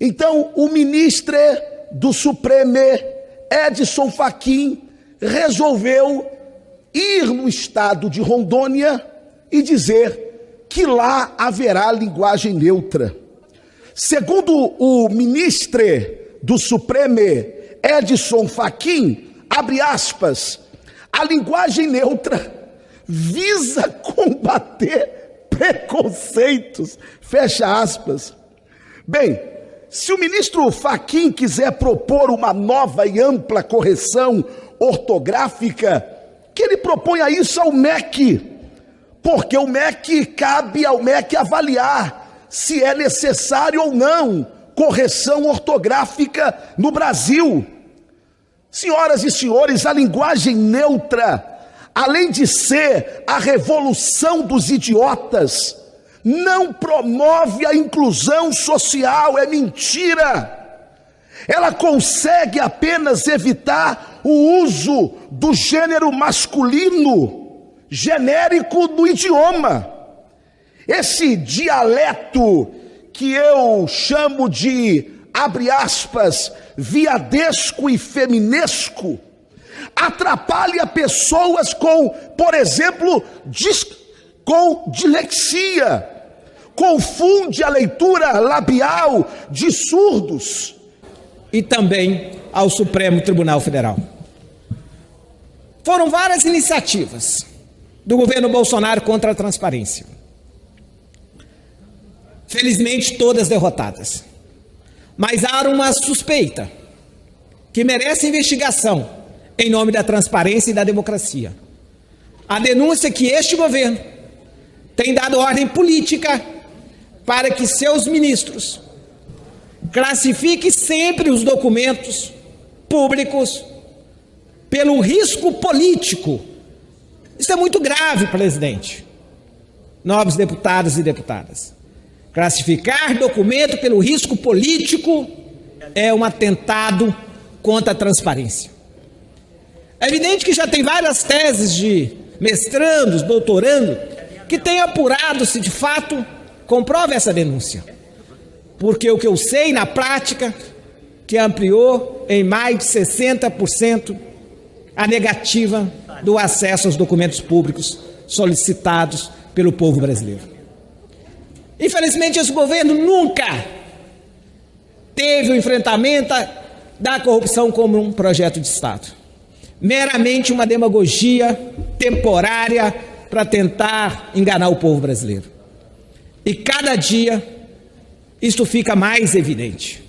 Então, o ministro do Supremo, Edson Fachin, resolveu ir no estado de Rondônia e dizer que lá haverá linguagem neutra. Segundo o ministro do Supremo, Edson Fachin, abre aspas, a linguagem neutra visa combater preconceitos, fecha aspas. Bem, se o ministro Fachin quiser propor uma nova e ampla correção ortográfica, que ele proponha isso ao MEC, porque o MEC, cabe ao MEC avaliar se é necessário ou não correção ortográfica no Brasil. Senhoras e senhores, a linguagem neutra, além de ser a revolução dos idiotas, não promove a inclusão social, é mentira. Ela consegue apenas evitar o uso do gênero masculino, genérico do idioma. Esse dialeto que eu chamo de, abre aspas, viadesco e feminesco, atrapalha pessoas com, por exemplo, com dislexia, confunde a leitura labial de surdos. E também ao Supremo Tribunal Federal. Foram várias iniciativas do governo Bolsonaro contra a transparência. Felizmente, todas derrotadas. Mas há uma suspeita que merece investigação em nome da transparência e da democracia. A denúncia é que este governo tem dado ordem política para que seus ministros classifiquem sempre os documentos públicos pelo risco político. Isso é muito grave, presidente. Nobres deputados e deputadas. Classificar documento pelo risco político é um atentado contra a transparência. É evidente que já tem várias teses de mestrandos, doutorando, que têm apurado se de fato comprova essa denúncia. Porque o que eu sei na prática, que ampliou em mais de 60% a negativa do acesso aos documentos públicos solicitados pelo povo brasileiro. Infelizmente, esse governo nunca teve o enfrentamento da corrupção como um projeto de Estado. Meramente uma demagogia temporária para tentar enganar o povo brasileiro. E cada dia isto fica mais evidente.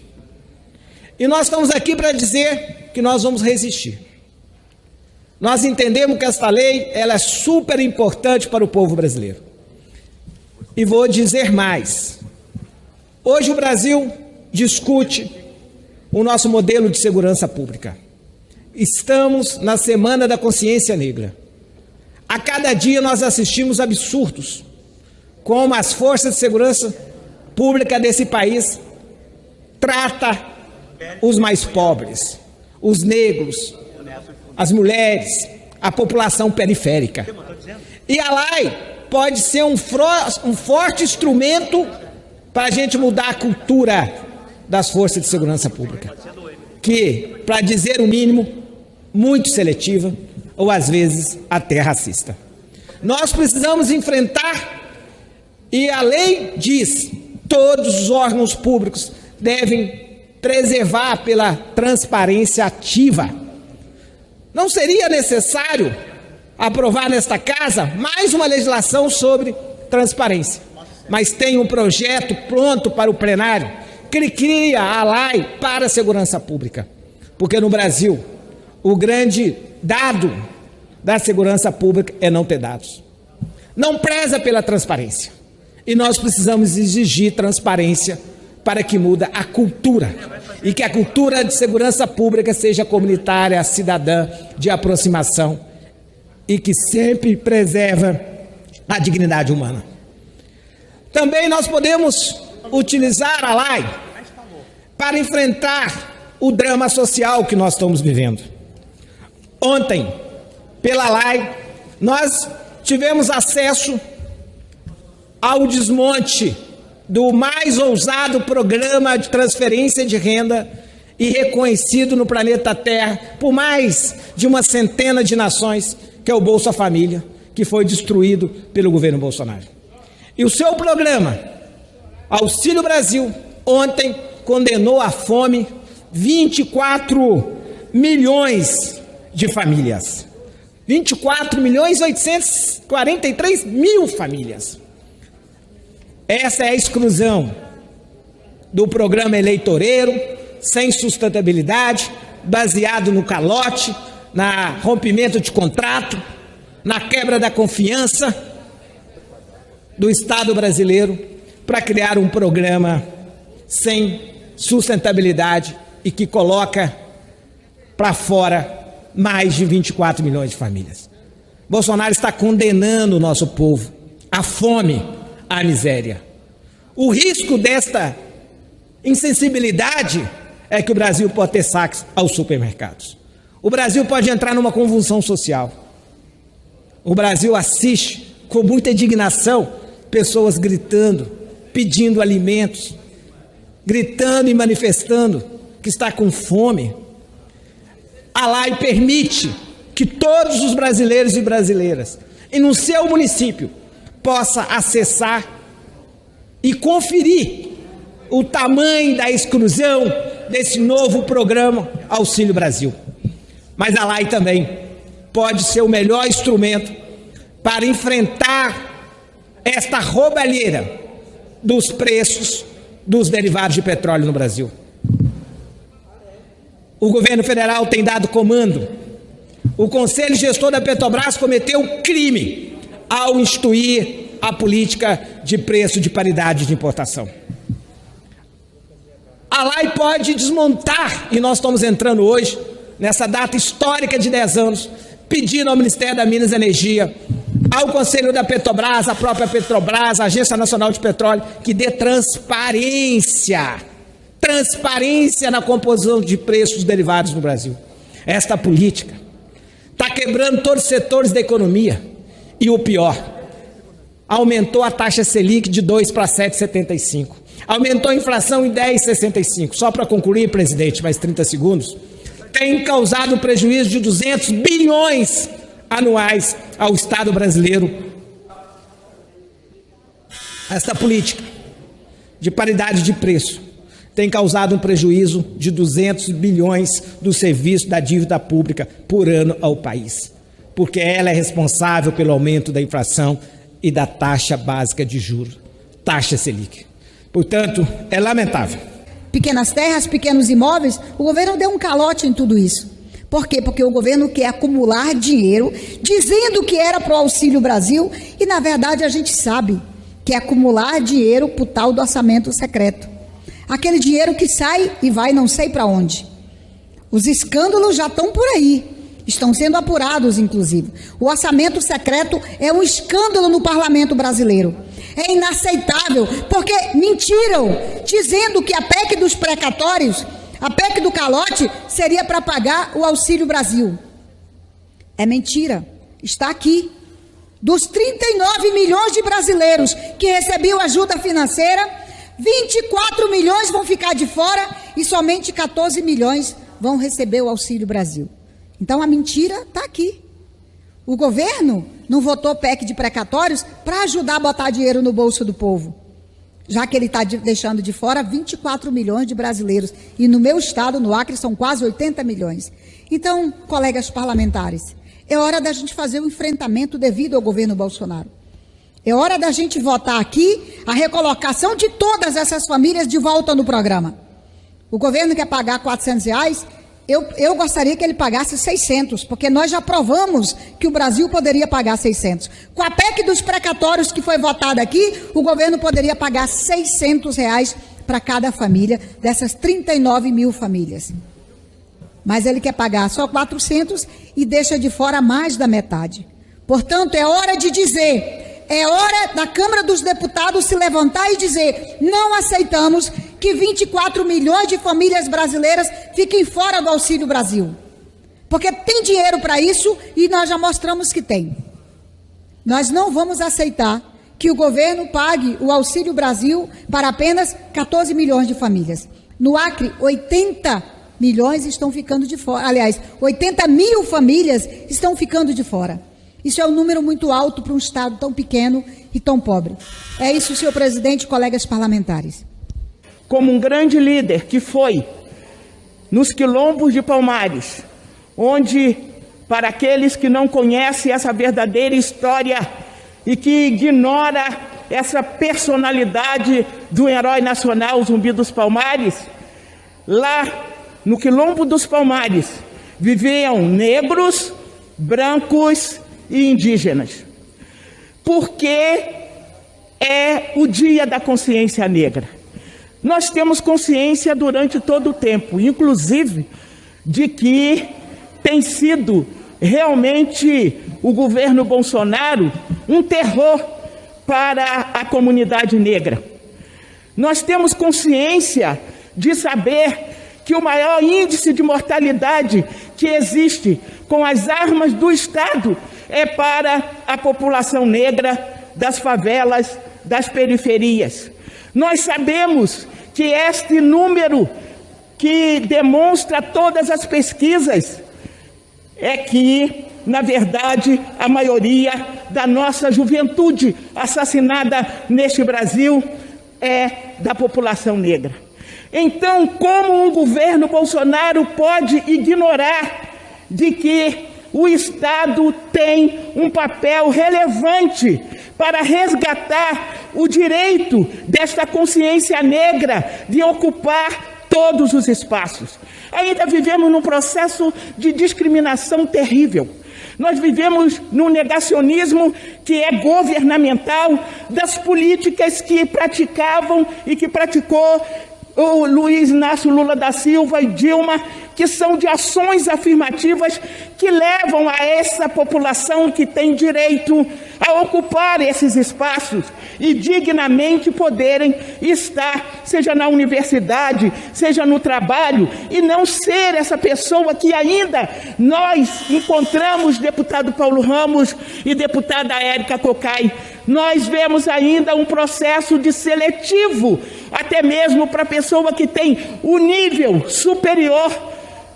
E nós estamos aqui para dizer que nós vamos resistir. Nós entendemos que esta lei ela é super importante para o povo brasileiro. E vou dizer mais. Hoje o Brasil discute o nosso modelo de segurança pública. Estamos na Semana da Consciência Negra. A cada dia nós assistimos absurdos, como as forças de segurança pública desse país trata os mais pobres, os negros, as mulheres, a população periférica. E a lei pode ser um forte instrumento para a gente mudar a cultura das forças de segurança pública, que, para dizer o mínimo, muito seletiva ou às vezes até racista. Nós precisamos enfrentar, e a lei diz, todos os órgãos públicos devem preservar pela transparência ativa. Não seria necessário aprovar nesta casa mais uma legislação sobre transparência, mas tem um projeto pronto para o plenário que cria a lei para a segurança pública, porque no Brasil o grande dado da segurança pública é não ter dados. Não preza pela transparência. E nós precisamos exigir transparência para que mude a cultura. E que a cultura de segurança pública seja comunitária, cidadã, de aproximação e que sempre preserva a dignidade humana. Também nós podemos utilizar a lei para enfrentar o drama social que nós estamos vivendo. Ontem, pela lei, nós tivemos acesso ao desmonte do mais ousado programa de transferência de renda e reconhecido no planeta Terra por mais de uma centena de nações, que é o Bolsa Família, que foi destruído pelo governo Bolsonaro. E o seu programa, Auxílio Brasil, ontem condenou à fome 24 milhões de famílias. 24.843.000 famílias. Essa é a exclusão do programa eleitoreiro, sem sustentabilidade, baseado no calote, na rompimento de contrato, na quebra da confiança do Estado brasileiro para criar um programa sem sustentabilidade e que coloca para fora mais de 24 milhões de famílias. Bolsonaro está condenando o nosso povo à fome, à miséria. O risco desta insensibilidade é que o Brasil pode ter saques aos supermercados. O Brasil pode entrar numa convulsão social. O Brasil assiste com muita indignação pessoas gritando, pedindo alimentos, gritando e manifestando que está com fome. A lei permite que todos os brasileiros e brasileiras, e no seu município, possa acessar e conferir o tamanho da exclusão desse novo programa Auxílio Brasil. Mas a lei também pode ser o melhor instrumento para enfrentar esta roubalheira dos preços dos derivados de petróleo no Brasil. O governo federal tem dado comando. O Conselho Gestor da Petrobras cometeu crime ao instituir a política de preço de paridade de importação. A lei pode desmontar, e nós estamos entrando hoje, nessa data histórica de 10 anos, pedindo ao Ministério da Minas e Energia, ao Conselho da Petrobras, à própria Petrobras, à Agência Nacional de Petróleo, que dê transparência na composição de preços dos derivados no Brasil. Esta política está quebrando todos os setores da economia. E o pior, aumentou a taxa Selic de 2 para 7,75. Aumentou a inflação em 10,65. Só para concluir, presidente, mais 30 segundos. Tem causado um prejuízo de 200 bilhões anuais ao Estado brasileiro. Esta política de paridade de preço tem causado um prejuízo de 200 bilhões do serviço da dívida pública por ano ao país, porque ela é responsável pelo aumento da inflação e da taxa básica de juros, taxa Selic. Portanto, é lamentável. Pequenas terras, pequenos imóveis, o governo deu um calote em tudo isso. Por quê? Porque o governo quer acumular dinheiro, dizendo que era para o Auxílio Brasil, e na verdade a gente sabe que é acumular dinheiro para o tal do orçamento secreto. Aquele dinheiro que sai e vai não sei para onde. Os escândalos já estão por aí, estão sendo apurados, inclusive. O orçamento secreto é um escândalo no parlamento brasileiro. É inaceitável, porque mentiram, dizendo que a PEC dos precatórios, a PEC do calote, seria para pagar o Auxílio Brasil. É mentira, está aqui. Dos 39 milhões de brasileiros que recebiam ajuda financeira, 24 milhões vão ficar de fora e somente 14 milhões vão receber o Auxílio Brasil. Então a mentira está aqui. O governo não votou PEC de precatórios para ajudar a botar dinheiro no bolso do povo, já que ele está deixando de fora 24 milhões de brasileiros. E no meu estado, no Acre, são quase 80 milhões. Então, colegas parlamentares, é hora da gente fazer o enfrentamento devido ao governo Bolsonaro. É hora da gente votar aqui a recolocação de todas essas famílias de volta no programa. O governo quer pagar R$400, eu gostaria que ele pagasse 600, porque nós já provamos que o Brasil poderia pagar 600. Com a PEC dos precatórios que foi votada aqui, o governo poderia pagar R$600 para cada família, dessas 39 mil famílias. Mas ele quer pagar só 400 e deixa de fora mais da metade. Portanto, é hora de dizer... É hora da Câmara dos Deputados se levantar e dizer: não aceitamos que 24 milhões de famílias brasileiras fiquem fora do Auxílio Brasil. Porque tem dinheiro para isso e nós já mostramos que tem. Nós não vamos aceitar que o governo pague o Auxílio Brasil para apenas 14 milhões de famílias. No Acre, 80 milhões estão ficando de fora. Aliás, 80 mil famílias estão ficando de fora. Isso é um número muito alto para um estado tão pequeno e tão pobre. É isso, senhor presidente e colegas parlamentares. Como um grande líder que foi nos quilombos de Palmares, onde, para aqueles que não conhecem essa verdadeira história e que ignora essa personalidade do herói nacional Zumbi dos Palmares, lá no quilombo dos Palmares viviam negros, brancos e indígenas. Porque é o Dia da Consciência Negra. Nós temos consciência durante todo o tempo, inclusive de que tem sido realmente o governo Bolsonaro um terror para a comunidade negra. Nós temos consciência de saber que o maior índice de mortalidade que existe com as armas do Estado é para a população negra das favelas, das periferias. Nós sabemos que este número que demonstra todas as pesquisas é que, na verdade, a maioria da nossa juventude assassinada neste Brasil é da população negra. Então, como o governo Bolsonaro pode ignorar de que o Estado tem um papel relevante para resgatar o direito desta consciência negra de ocupar todos os espaços? Ainda vivemos num processo de discriminação terrível. Nós vivemos num negacionismo que é governamental das políticas que praticavam e que praticou o Luiz Inácio Lula da Silva e Dilma, que são de ações afirmativas que levam a essa população que tem direito a ocupar esses espaços e dignamente poderem estar, seja na universidade, seja no trabalho, e não ser essa pessoa que ainda nós encontramos, deputado Paulo Ramos e deputada Érica Cocai, nós vemos ainda um processo de seletivo, até mesmo para a pessoa que tem o nível superior,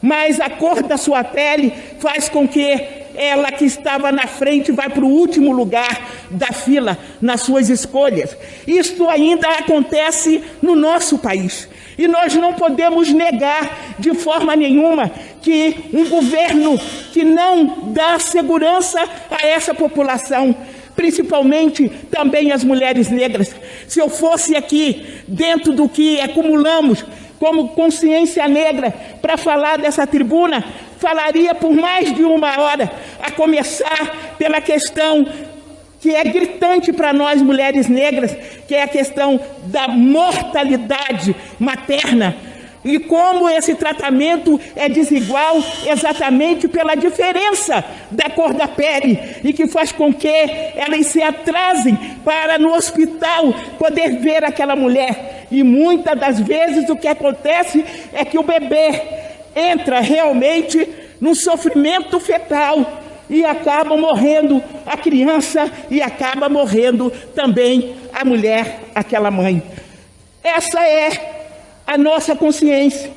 mas a cor da sua pele faz com que ela que estava na frente vai para o último lugar da fila nas suas escolhas. Isto ainda acontece no nosso país. E nós não podemos negar de forma nenhuma que um governo que não dá segurança a essa população, principalmente também as mulheres negras. Se eu fosse aqui, dentro do que acumulamos como consciência negra, para falar dessa tribuna, falaria por mais de 1 hora, a começar pela questão que é gritante para nós mulheres negras, que é a questão da mortalidade materna, e como esse tratamento é desigual exatamente pela diferença da cor da pele e que faz com que elas se atrasem para no hospital poder ver aquela mulher. E muitas das vezes o que acontece é que o bebê entra realmente num sofrimento fetal e acaba morrendo a criança e acaba morrendo também a mulher, aquela mãe. Essa é a nossa consciência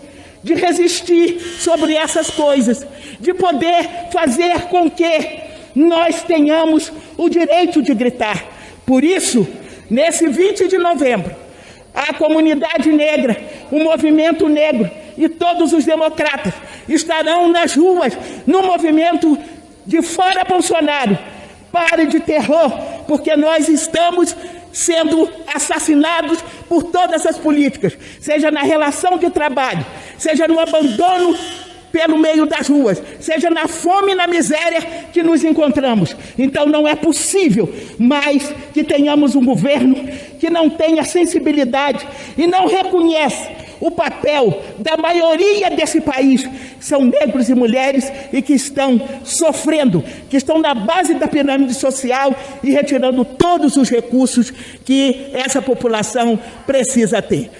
de resistir sobre essas coisas, de poder fazer com que nós tenhamos o direito de gritar. Por isso, nesse 20 de novembro, a comunidade negra, o movimento negro e todos os democratas estarão nas ruas no movimento de Fora Bolsonaro, Pare de Terror, porque nós estamos sendo assassinados por todas as políticas, seja na relação de trabalho, seja no abandono pelo meio das ruas, seja na fome e na miséria que nos encontramos. Então não é possível mais que tenhamos um governo que não tenha sensibilidade e não reconhece o papel da maioria desse país, são negros e mulheres e que estão sofrendo, que estão na base da pirâmide social e retirando todos os recursos que essa população precisa ter.